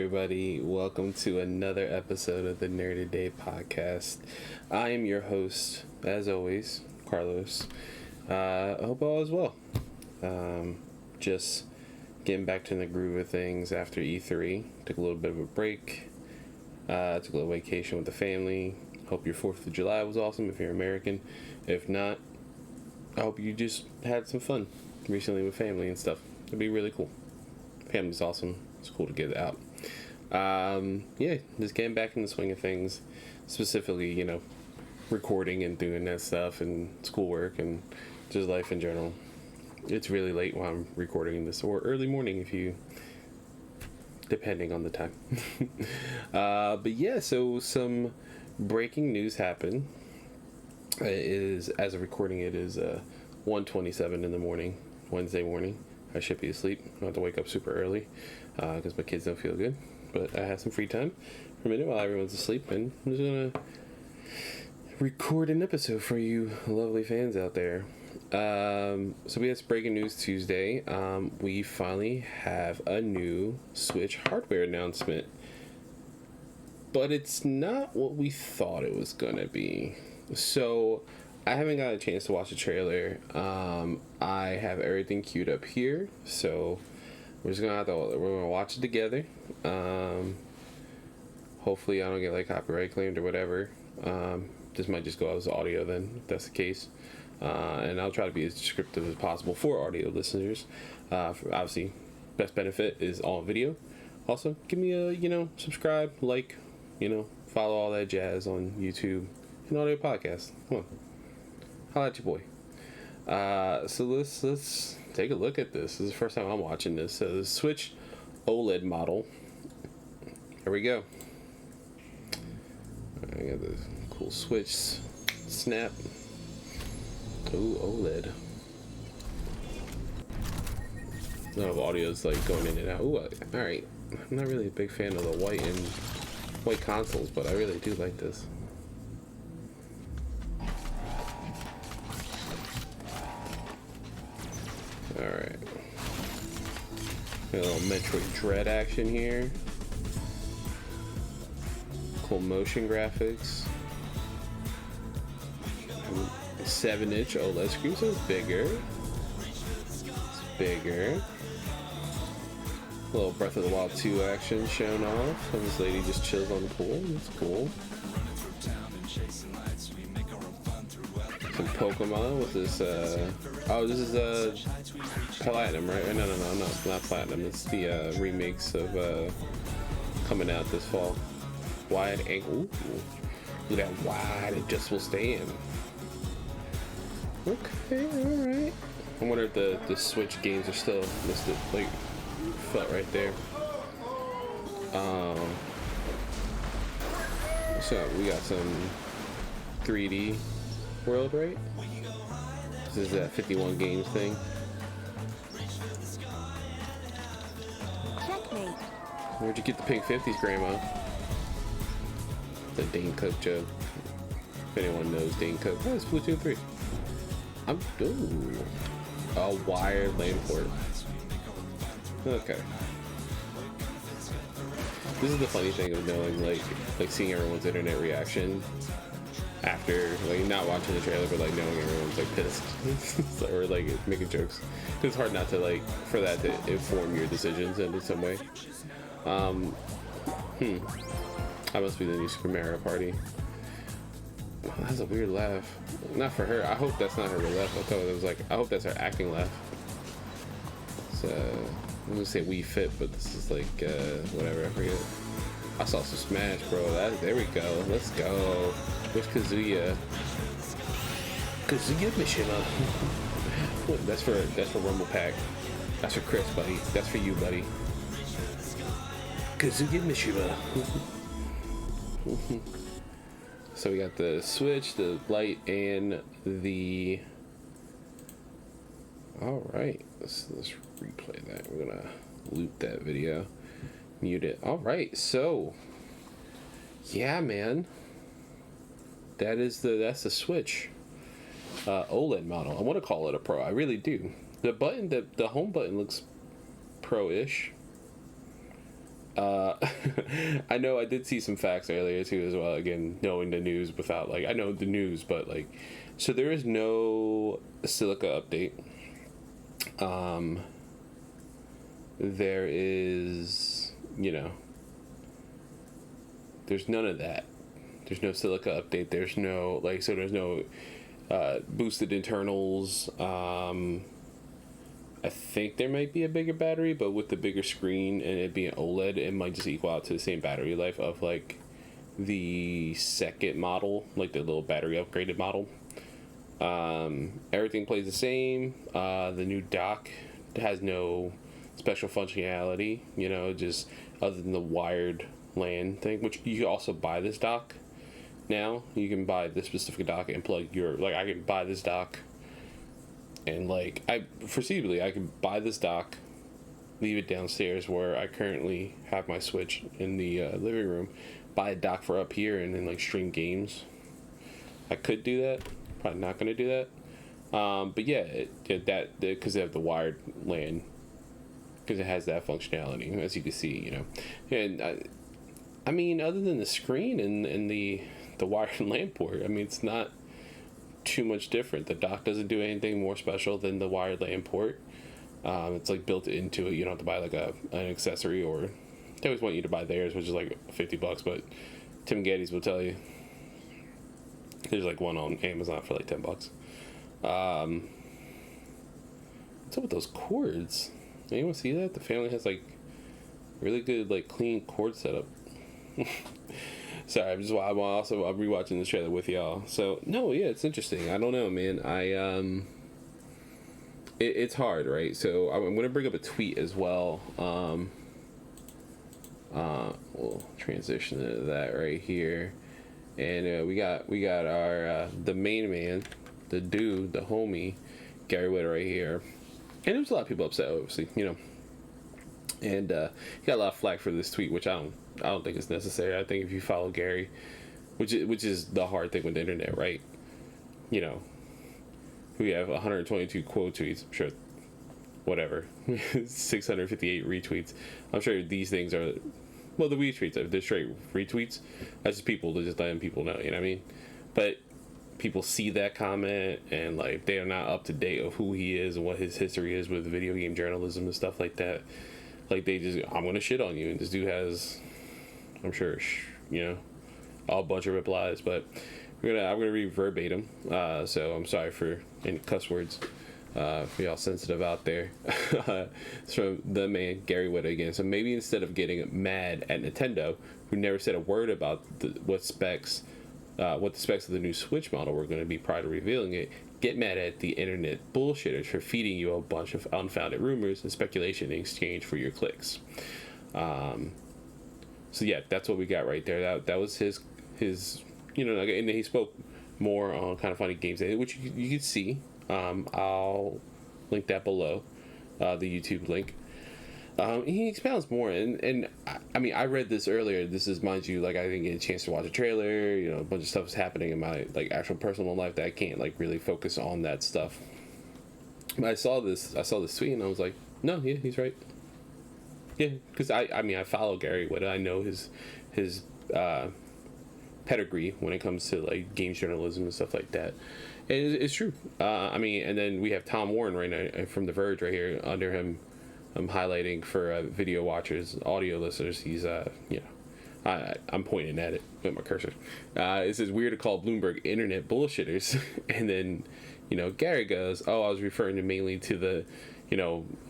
everybody? Welcome to another episode of the Nerded Day podcast. I am your host, as always, Carlos. I hope all is well. Just getting back to the groove of things after E3. Took a little bit of a break. Took a little vacation with the family. Hope your 4th of July was awesome if you're American. If not, I hope you just had some fun recently with family and stuff. It'd be really cool. Family's awesome. It's cool to get out. Just getting back in the swing of things. Specifically, recording and doing that stuff and schoolwork and just life in general. It's really late while I'm recording this, or early morning depending on the time. So some breaking news happened. As of recording, it is 1:27 in the morning, Wednesday morning. I should be asleep. I don't have to wake up super early because my kids don't feel good. But I have some free time for a minute while everyone's asleep, and I'm just going to record an episode for you lovely fans out there. So we have breaking news Tuesday. We finally have a new Switch hardware announcement. But it's not what we thought it was going to be. So I haven't got a chance to watch the trailer. I have everything queued up here, so we're gonna watch it together. Hopefully I don't get copyright claimed or whatever. This might just go out as audio then, if that's the case. And I'll try to be as descriptive as possible for audio listeners. Obviously, best benefit is all video. Also, give me a subscribe, follow all that jazz on YouTube and audio podcast. Come on. Holla at your boy. So let's take a look at this. This is the first time I'm watching this. So the Switch OLED model. Here we go. I got the cool Switch snap. Ooh, OLED. A lot of audio's going in and out. Ooh, alright. I'm not really a big fan of the white consoles, but I really do like this. Alright. A little Metroid Dread action here. Cool motion graphics. 7-inch OLED screen, so it's bigger. A little Breath of the Wild 2 action shown off. And this lady just chills on the pool. That's cool. Some Pokemon with this, this is Platinum, right? No, not Platinum. It's the remakes of coming out this fall. Wide angle. Ooh, look at that wide adjustable stand. Okay, alright. I wonder if the Switch games are still listed, felt right there. So we got some 3D world, right? This is that 51 games thing. Checkmate. Where'd you get the pink 50s, Grandma? The Dane Cook joke. If anyone knows Dane Cook. Oh, it's Splatoon 3. A wired LAN port. Okay. This is the funny thing of knowing, seeing everyone's internet reaction after, not watching the trailer, but, knowing everyone's, pissed. Or, making jokes. Because it's hard not to, for that to inform your decisions in some way. That must be the new Super Mario Party. Oh, that's a weird laugh. Not for her. I hope that's not her real laugh. I hope that's her acting laugh. So, I'm gonna say Wii Fit, but this is whatever, I forget. I saw some Smash, bro. There we go. Let's go. Where's Kazuya? Kazuya Mishima. That's for Rumble Pack. That's for Chris, buddy. That's for you, buddy. Kazuya Mishima. So we got the Switch, the Lite, and the... Alright, let's replay that. We're gonna loop that video. Mute it. Alright, so... Yeah, man. That's the Switch OLED model. I want to call it a Pro. I really do. The home button looks Pro-ish. Uh, I know I did see some facts earlier too as well. Again, knowing the news without like I know the news, but like, so there is no silica update. Um, there is, there's none of that. There's no silica update. There's no like, so there's no boosted internals. I think there might be a bigger battery, but with the bigger screen and it being OLED, it might just equal out to the same battery life of like the second model, like the little battery upgraded model. Everything plays the same. The new dock has no special functionality, just other than the wired LAN thing, which you can also buy this dock now. You can buy this specific dock and plug your, like, I can buy this dock and, like, foreseeably, I can buy this dock, leave it downstairs where I currently have my Switch in the living room, buy a dock for up here, and then, like, stream games. I could do that. Probably not going to do that. But yeah, because they have the wired LAN, because it has that functionality, as you can see, And I mean, other than the screen and the wired LAN port, I mean, it's not too much different. The dock doesn't do anything more special than the wired LAN port. It's like built into it. You don't have to buy like an accessory, or they always want you to buy theirs, which is like $50. But Tim Geddes will tell you there's like one on Amazon for like $10. What's up with those cords? Anyone see that? The family has like really good, like, clean cord setup. Sorry, I'm rewatching this trailer with y'all. So no, yeah, it's interesting. I don't know, man. It's hard, right? So I'm gonna bring up a tweet as well. We'll transition into that right here, and we got our the main man, the dude, the homie, Gary Whitta right here, and there's a lot of people upset, obviously, and he got a lot of flack for this tweet, which I don't think it's necessary. I think if you follow Gary, which is the hard thing with the internet, right? We have 122 quote tweets. I'm sure, whatever, 658 retweets. I'm sure these things are, well, the retweets, if they're straight retweets, that's just people to just letting people know. You know what I mean? But people see that comment and like they are not up to date of who he is and what his history is with video game journalism and stuff like that. Like they just, I'm gonna shit on you, and this dude has, I'm sure, a bunch of replies, but I'm gonna read verbatim. So I'm sorry for any cuss words for y'all sensitive out there. It's from the man Gary Whitta again. So maybe instead of getting mad at Nintendo, who never said a word about what the specs of the new Switch model were going to be prior to revealing it, get mad at the internet bullshitters for feeding you a bunch of unfounded rumors and speculation in exchange for your clicks. So yeah, that's what we got right there. That was his and then he spoke more on Kind of Funny Games, which you can see. I'll link that below, the YouTube link. He expounds more, and I mean, I read this earlier. This is, mind you, like, I didn't get a chance to watch a trailer. A bunch of stuff is happening in my like actual personal life that I can't like really focus on that stuff. But I saw this tweet and I was like, no, yeah, he's right. Yeah, because I mean, I follow Gary Whitta. I know his pedigree when it comes to like games journalism and stuff like that. And it's true. I mean, and then we have Tom Warren right now from The Verge right here under him. I'm highlighting for video watchers, audio listeners. He's I'm pointing at it with my cursor. It says weird to call Bloomberg internet bullshitters, and then Gary goes, "Oh, I was referring to mainly to the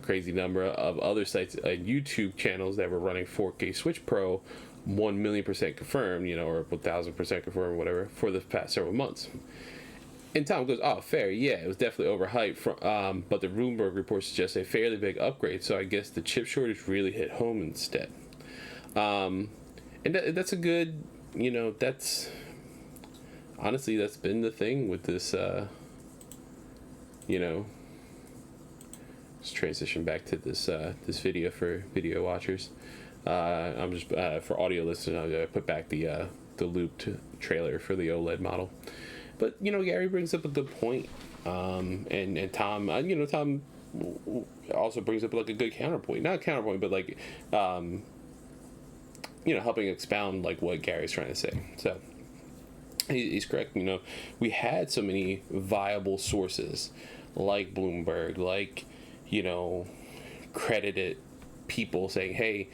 crazy number of other sites, YouTube channels that were running 4K Switch Pro, 1,000,000% confirmed, or 1,000% confirmed, whatever, for the past several months." And Tom goes, "Oh, fair, yeah, it was definitely overhyped, but the Bloomberg report suggests a fairly big upgrade, so I guess the chip shortage really hit home instead." And that's a good, that's, honestly, that's been the thing with this, let's transition back to this video for video watchers. I'm just, for audio listeners, I put back the looped trailer for the OLED model. But Gary brings up a good point, and Tom, Tom also brings up like a good counterpoint. Not a counterpoint, but like helping expound like what Gary's trying to say. So he's correct. We had so many viable sources like Bloomberg, like, credited people saying, hey,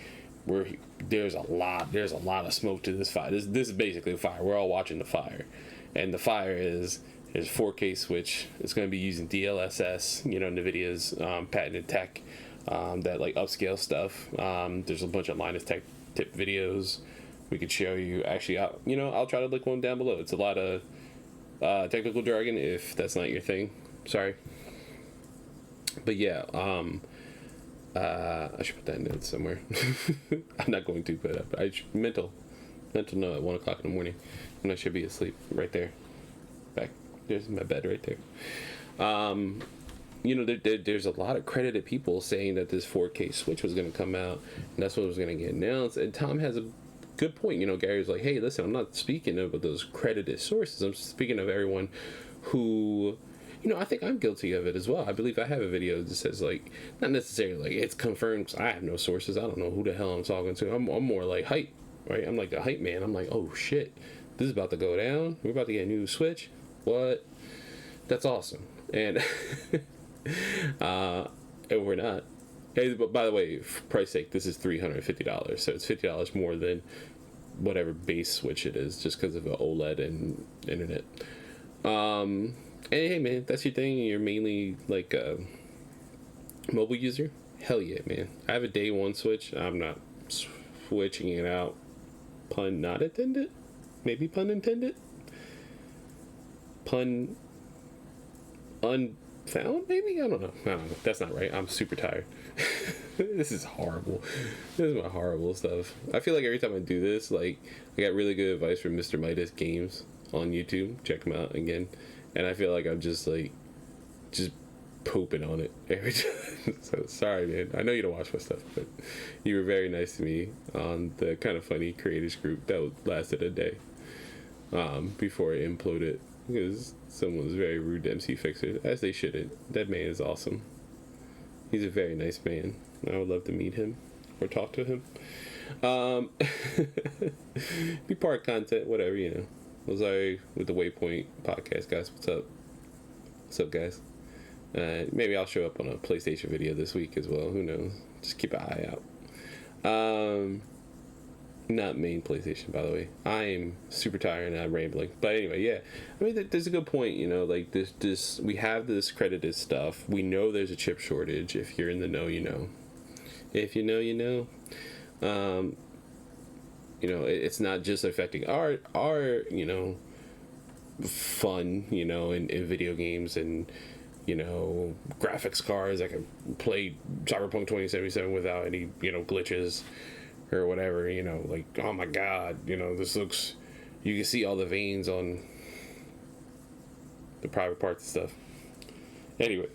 there's a lot of smoke to this fire. This is basically a fire. We're all watching the fire. And the fire is there's 4K Switch. It's going to be using DLSS, NVIDIA's patented tech, that like upscale stuff. There's a bunch of Linus Tech Tip videos we could show you. Actually, I'll try to link one down below. It's a lot of technical jargon if that's not your thing. Sorry. But yeah, I should put that in notes somewhere. I'm not going to, but mental note at 1 o'clock in the morning when I should be asleep. Right there, back there's my bed right there. There's a lot of credited people saying that this 4K Switch was going to come out, and that's what was going to get announced. And Tom has a good point. Gary's like, hey, listen, I'm not speaking of those credited sources. I'm speaking of everyone who, I think I'm guilty of it as well. I believe I have a video that says, like, not necessarily like it's confirmed, 'cause I have no sources. I don't know who the hell I'm talking to. I'm more like hype, right? I'm like the hype man. I'm like, oh shit, this is about to go down. We're about to get a new Switch. What? That's awesome. And and we're not. Hey, but by the way, for price sake, this is $350, so it's $50 more than whatever base Switch it is, just because of the OLED and internet. And hey, man, that's your thing. You're mainly like a mobile user. Hell yeah, man. I have a day one Switch. I'm not switching it out. Pun not intended. Maybe pun intended. Pun unfound, maybe? I don't know. That's not right. I'm super tired. This is horrible. This is my horrible stuff. I feel like every time I do this, like, I got really good advice from Mr. Midas Games on YouTube. Check him out again. And I feel like I'm just pooping on it every time. So sorry, man. I know you don't watch my stuff, but you were very nice to me on the kind of funny creators group that lasted a day before it imploded, because someone was very rude to MC Fixer, as they shouldn't. That man is awesome. He's a very nice man. I would love to meet him or talk to him. Be part of content, whatever, Was I with the Waypoint podcast, guys? What's up? What's up, guys? Maybe I'll show up on a PlayStation video this week as well. Who knows? Just keep an eye out. Not main PlayStation, by the way. I'm super tired and I'm rambling. But anyway, yeah. I mean, there's a good point, like this. We have this credited stuff. We know there's a chip shortage. If you're in the know, you know. If you know, you know. It's not just affecting our fun, in video games and, graphics cards that can play Cyberpunk 2077 without any, glitches or whatever, like, oh my God, this looks, you can see all the veins on the private parts and stuff. Anyway,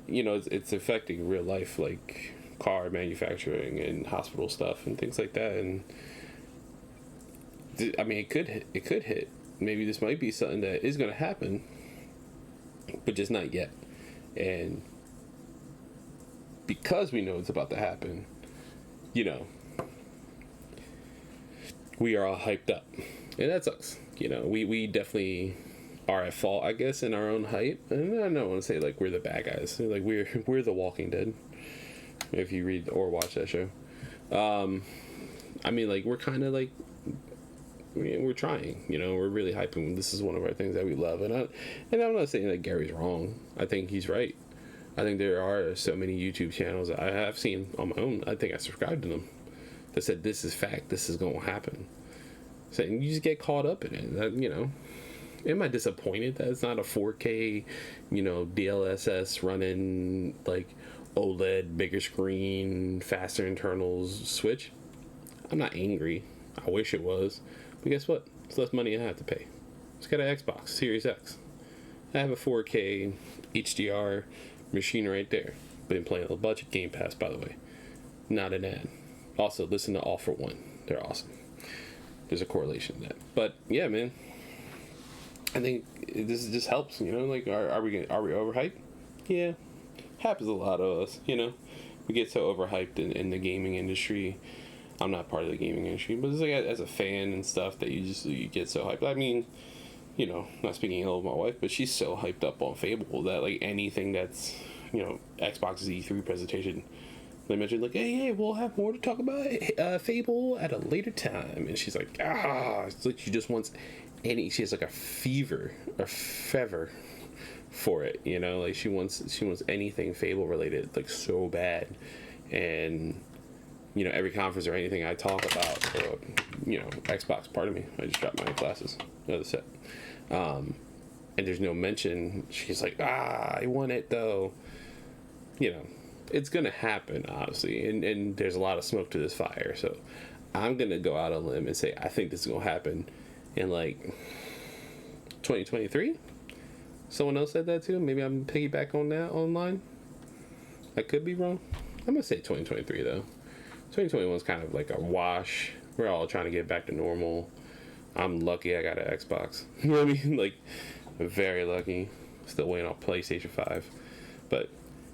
it's affecting real life, like car manufacturing and hospital stuff and things like that. And I mean, it could hit. Maybe this might be something that is going to happen, but just not yet. And because we know it's about to happen, we are all hyped up, and that sucks. We definitely are at fault, I guess, in our own hype. And I don't want to say like we're the bad guys. Like we're the Walking Dead. If you read or watch that show, I mean, like we're kind of like. We're trying, we're really hyping. This is one of our things that we love. And I'm not saying that Gary's wrong. I think he's right. I think there are so many YouTube channels that I have seen on my own. I think I subscribed to them that said, this is fact. This is going to happen. So you just get caught up in it. Am I disappointed that it's not a 4K, DLSS running like OLED, bigger screen, faster internals Switch? I'm not angry. I wish it was. But guess what? It's less money I have to pay. Just got an Xbox Series X. I have a 4K HDR machine right there. Been playing a bunch of Game Pass, by the way. Not an ad. Also, listen to All for One. They're awesome. There's a correlation to that. But yeah, man. I think this just helps. Like, are we overhyped? Yeah, happens a lot of us. We get so overhyped in the gaming industry. I'm not part of the gaming industry, but it's like as a fan and stuff that you get so hyped. I mean, not speaking ill of my wife, but she's so hyped up on Fable that like anything that's Xbox's E3 presentation, they mentioned like, hey, we'll have more to talk about Fable at a later time, and she's like, it's like she just wants she has like a fever for it, like she wants anything Fable related like so bad, and every conference or anything I talk about, or, Xbox, pardon me, I just dropped my glasses, another set, and there's no mention, she's like, I want it though, it's gonna happen, obviously, and there's a lot of smoke to this fire, so I'm gonna go out on a limb and say I think this is gonna happen in like 2023. Someone else said that too. Maybe I'm piggyback on that online. I could be wrong. I'm gonna say 2023 though. 2021 is kind of like a wash. We're all trying to get back to normal. I'm lucky I got an Xbox. You know what I mean? Like, I'm very lucky. Still waiting on PlayStation 5. But,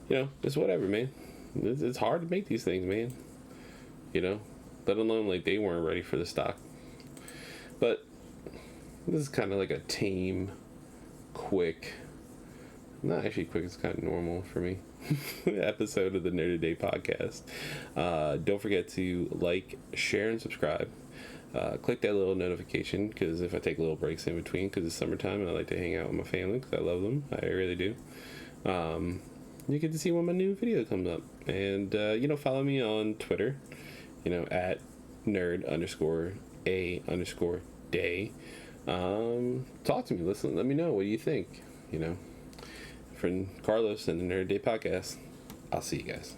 it's whatever, man. It's hard to make these things, man. Let alone, like, they weren't ready for the stock. But, this is kind of like a tame, quick, not actually quick, it's kind of normal for me, episode of the Nerd Day podcast. Don't forget to like, share, and subscribe. Click that little notification, because if I take little breaks in between, because it's summertime and I like to hang out with my family because I love them, I really do, you get to see when my new video comes up. And follow me on Twitter, at nerd_a_day. Talk to me, listen, let me know, what do you think? Friend Carlos and the Nerd Day podcast. I'll see you guys.